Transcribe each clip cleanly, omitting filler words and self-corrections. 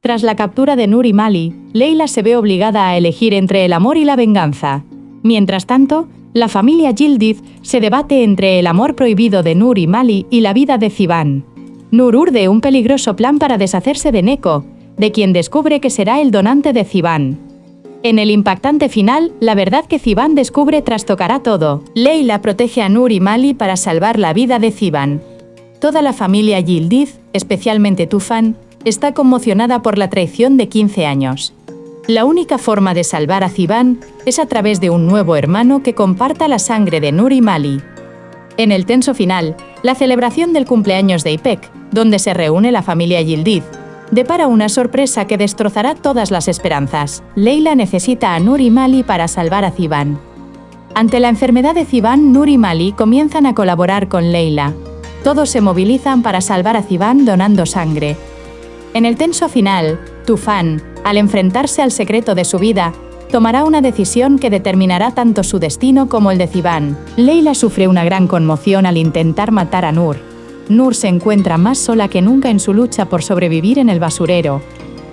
Tras la captura de Nur y Mali, Leila se ve obligada a elegir entre el amor y la venganza. Mientras tanto, la familia Yildiz se debate entre el amor prohibido de Nur y Mali y la vida de Ziván. Nur urde un peligroso plan para deshacerse de Neko, de quien descubre que será el donante de Ziván. En el impactante final, la verdad que Ziván descubre trastocará todo. Leila protege a Nur y Mali para salvar la vida de Ziván. Toda la familia Yildiz, especialmente Tufan, está conmocionada por la traición de 15 años. La única forma de salvar a Ziván es a través de un nuevo hermano que comparta la sangre de Nur y Mali. En el tenso final, la celebración del cumpleaños de Ipek, donde se reúne la familia Yildiz, depara una sorpresa que destrozará todas las esperanzas. Leila necesita a Nur y Mali para salvar a Ziván. Ante la enfermedad de Ziván, Nur y Mali comienzan a colaborar con Leila. Todos se movilizan para salvar a Ziván donando sangre. En el tenso final, Tufan, al enfrentarse al secreto de su vida, tomará una decisión que determinará tanto su destino como el de Ziván. Leila sufre una gran conmoción al intentar matar a Nur. Nur se encuentra más sola que nunca en su lucha por sobrevivir en el basurero.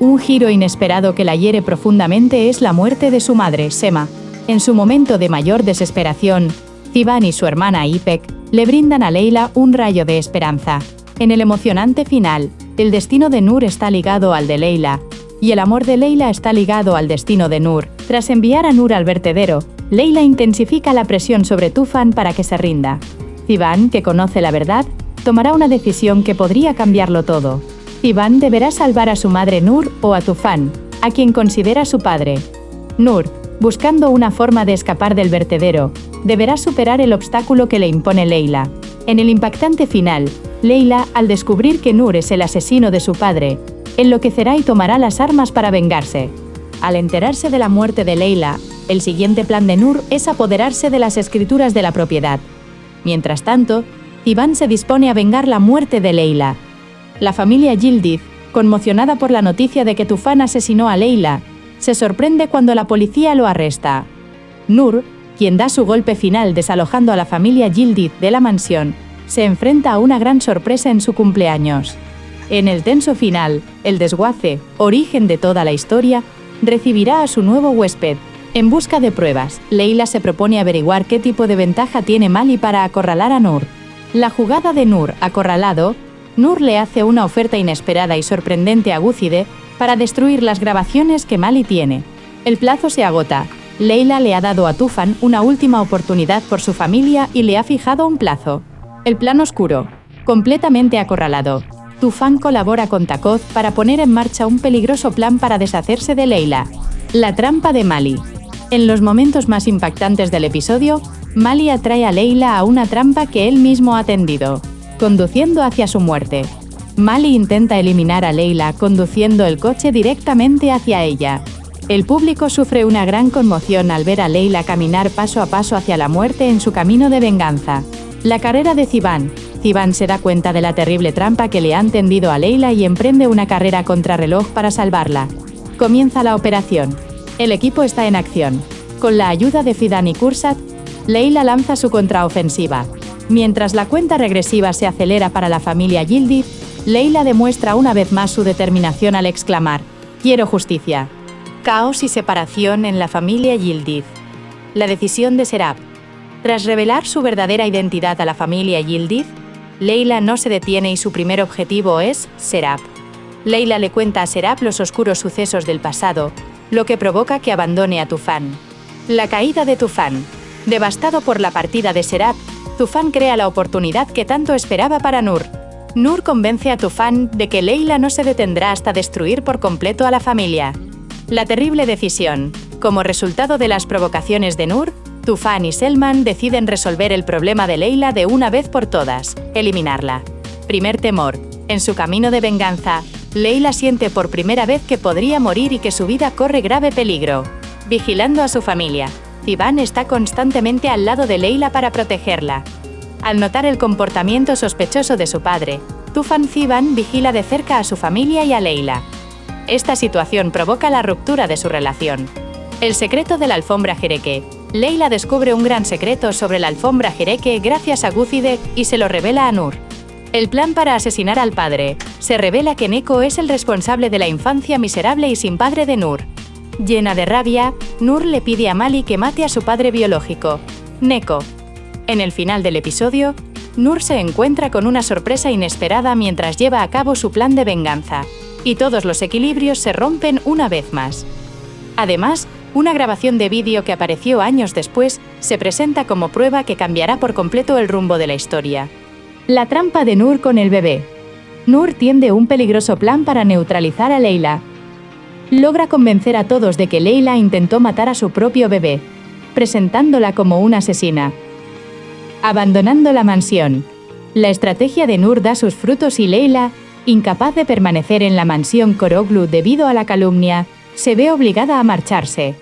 Un giro inesperado que la hiere profundamente es la muerte de su madre, Sema. En su momento de mayor desesperación, Ziván y su hermana Ipek le brindan a Leila un rayo de esperanza. En el emocionante final, el destino de Nur está ligado al de Leila, y el amor de Leila está ligado al destino de Nur. Tras enviar a Nur al vertedero, Leila intensifica la presión sobre Tufan para que se rinda. Ziván, que conoce la verdad, tomará una decisión que podría cambiarlo todo. Ziván deberá salvar a su madre Nur o a Tufan, a quien considera su padre. Nur, buscando una forma de escapar del vertedero, deberá superar el obstáculo que le impone Leila. En el impactante final, Leila, al descubrir que Nur es el asesino de su padre, enloquecerá y tomará las armas para vengarse. Al enterarse de la muerte de Leila, el siguiente plan de Nur es apoderarse de las escrituras de la propiedad. Mientras tanto, Ziván se dispone a vengar la muerte de Leila. La familia Yildiz, conmocionada por la noticia de que Tufan asesinó a Leila, se sorprende cuando la policía lo arresta. Nur, quien da su golpe final desalojando a la familia Yildiz de la mansión, se enfrenta a una gran sorpresa en su cumpleaños. En el tenso final, el desguace, origen de toda la historia, recibirá a su nuevo huésped. En busca de pruebas, Leila se propone averiguar qué tipo de ventaja tiene Mali para acorralar a Nur. La jugada de Nur acorralado, Nur le hace una oferta inesperada y sorprendente a Gúcide para destruir las grabaciones que Mali tiene. El plazo se agota. Leila le ha dado a Tufan una última oportunidad por su familia y le ha fijado un plazo. El plan oscuro. Completamente acorralado, Tufan colabora con Takoz para poner en marcha un peligroso plan para deshacerse de Leila. La trampa de Mali. En los momentos más impactantes del episodio, Mali atrae a Leila a una trampa que él mismo ha tendido, conduciendo hacia su muerte. Mali intenta eliminar a Leila conduciendo el coche directamente hacia ella. El público sufre una gran conmoción al ver a Leila caminar paso a paso hacia la muerte en su camino de venganza. La carrera de Ziván. Ziván se da cuenta de la terrible trampa que le han tendido a Leila y emprende una carrera contrarreloj para salvarla. Comienza la operación. El equipo está en acción. Con la ayuda de Fidan y Kursat, Leila lanza su contraofensiva. Mientras la cuenta regresiva se acelera para la familia Yildiz, Leila demuestra una vez más su determinación al exclamar: «Quiero justicia». Caos y separación en la familia Yildiz. La decisión de Serap. Tras revelar su verdadera identidad a la familia Yildiz, Leila no se detiene y su primer objetivo es Serap. Leila le cuenta a Serap los oscuros sucesos del pasado, lo que provoca que abandone a Tufan. La caída de Tufan. Devastado por la partida de Serap, Tufan crea la oportunidad que tanto esperaba para Nur. Nur convence a Tufan de que Leila no se detendrá hasta destruir por completo a la familia. La terrible decisión. Como resultado de las provocaciones de Nur, Tufan y Selman deciden resolver el problema de Leila de una vez por todas, eliminarla. Primer temor. En su camino de venganza, Leila siente por primera vez que podría morir y que su vida corre grave peligro. Vigilando a su familia, Ziván está constantemente al lado de Leila para protegerla. Al notar el comportamiento sospechoso de su padre, Tufan Ziván vigila de cerca a su familia y a Leila. Esta situación provoca la ruptura de su relación. El secreto de la alfombra Jereke. Leila descubre un gran secreto sobre la alfombra Jereke gracias a Gúcide y se lo revela a Nur. El plan para asesinar al padre. Se revela que Neko es el responsable de la infancia miserable y sin padre de Noor. Llena de rabia, Noor le pide a Mali que mate a su padre biológico, Neko. En el final del episodio, Noor se encuentra con una sorpresa inesperada mientras lleva a cabo su plan de venganza, y todos los equilibrios se rompen una vez más. Además, una grabación de vídeo que apareció años después se presenta como prueba que cambiará por completo el rumbo de la historia. La trampa de Noor con el bebé. Noor tiende un peligroso plan para neutralizar a Leila. Logra convencer a todos de que Leila intentó matar a su propio bebé, presentándola como una asesina. Abandonando la mansión. La estrategia de Noor da sus frutos y Leila, incapaz de permanecer en la mansión Koroglu debido a la calumnia, se ve obligada a marcharse.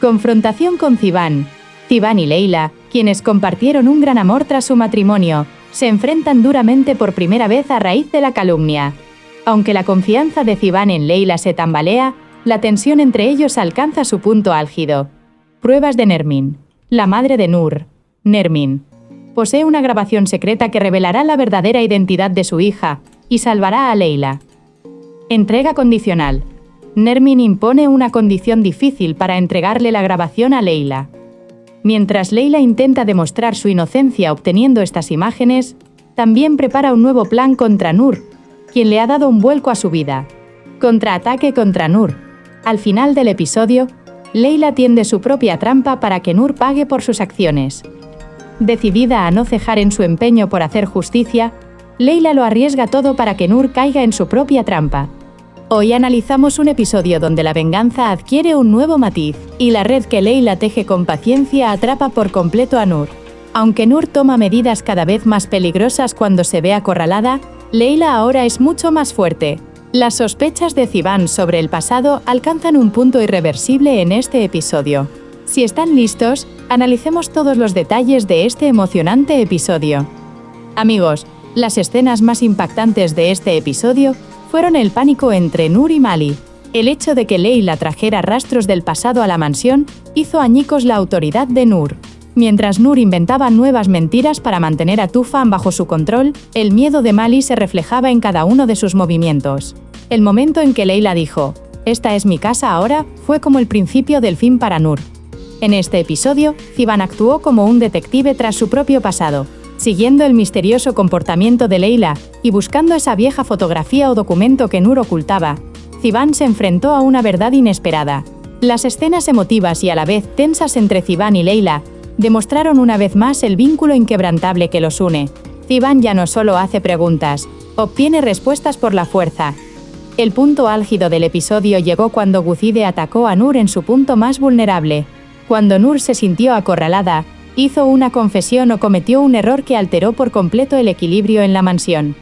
Confrontación con Ziban. Ziban y Leila, quienes compartieron un gran amor tras su matrimonio, se enfrentan duramente por primera vez a raíz de la calumnia. Aunque la confianza de Ziban en Leila se tambalea, la tensión entre ellos alcanza su punto álgido. Pruebas de Nermin. La madre de Noor, Nermin, posee una grabación secreta que revelará la verdadera identidad de su hija y salvará a Leila. Entrega condicional. Nermin impone una condición difícil para entregarle la grabación a Leila. Mientras Leila intenta demostrar su inocencia obteniendo estas imágenes, también prepara un nuevo plan contra Noor, quien le ha dado un vuelco a su vida. Contraataque contra Noor. Al final del episodio, Leila tiende su propia trampa para que Noor pague por sus acciones. Decidida a no cejar en su empeño por hacer justicia, Leila lo arriesga todo para que Noor caiga en su propia trampa. Hoy analizamos un episodio donde la venganza adquiere un nuevo matiz, y la red que Leila teje con paciencia atrapa por completo a Noor. Aunque Noor toma medidas cada vez más peligrosas cuando se ve acorralada, Leila ahora es mucho más fuerte. Las sospechas de Ziban sobre el pasado alcanzan un punto irreversible en este episodio. Si están listos, analicemos todos los detalles de este emocionante episodio. Amigos, las escenas más impactantes de este episodio fueron el pánico entre Noor y Mali. El hecho de que Leila trajera rastros del pasado a la mansión hizo añicos la autoridad de Noor. Mientras Noor inventaba nuevas mentiras para mantener a Tufan bajo su control, el miedo de Mali se reflejaba en cada uno de sus movimientos. El momento en que Leila dijo, «Esta es mi casa ahora», fue como el principio del fin para Noor. En este episodio, Ziban actuó como un detective tras su propio pasado, siguiendo el misterioso comportamiento de Leila y buscando esa vieja fotografía o documento que Noor ocultaba. Ziban se enfrentó a una verdad inesperada. Las escenas emotivas y a la vez tensas entre Ziban y Leila demostraron una vez más el vínculo inquebrantable que los une. Ziban ya no solo hace preguntas, obtiene respuestas por la fuerza. El punto álgido del episodio llegó cuando Guzide atacó a Noor en su punto más vulnerable. Cuando Noor se sintió acorralada, hizo una confesión o cometió un error que alteró por completo el equilibrio en la mansión.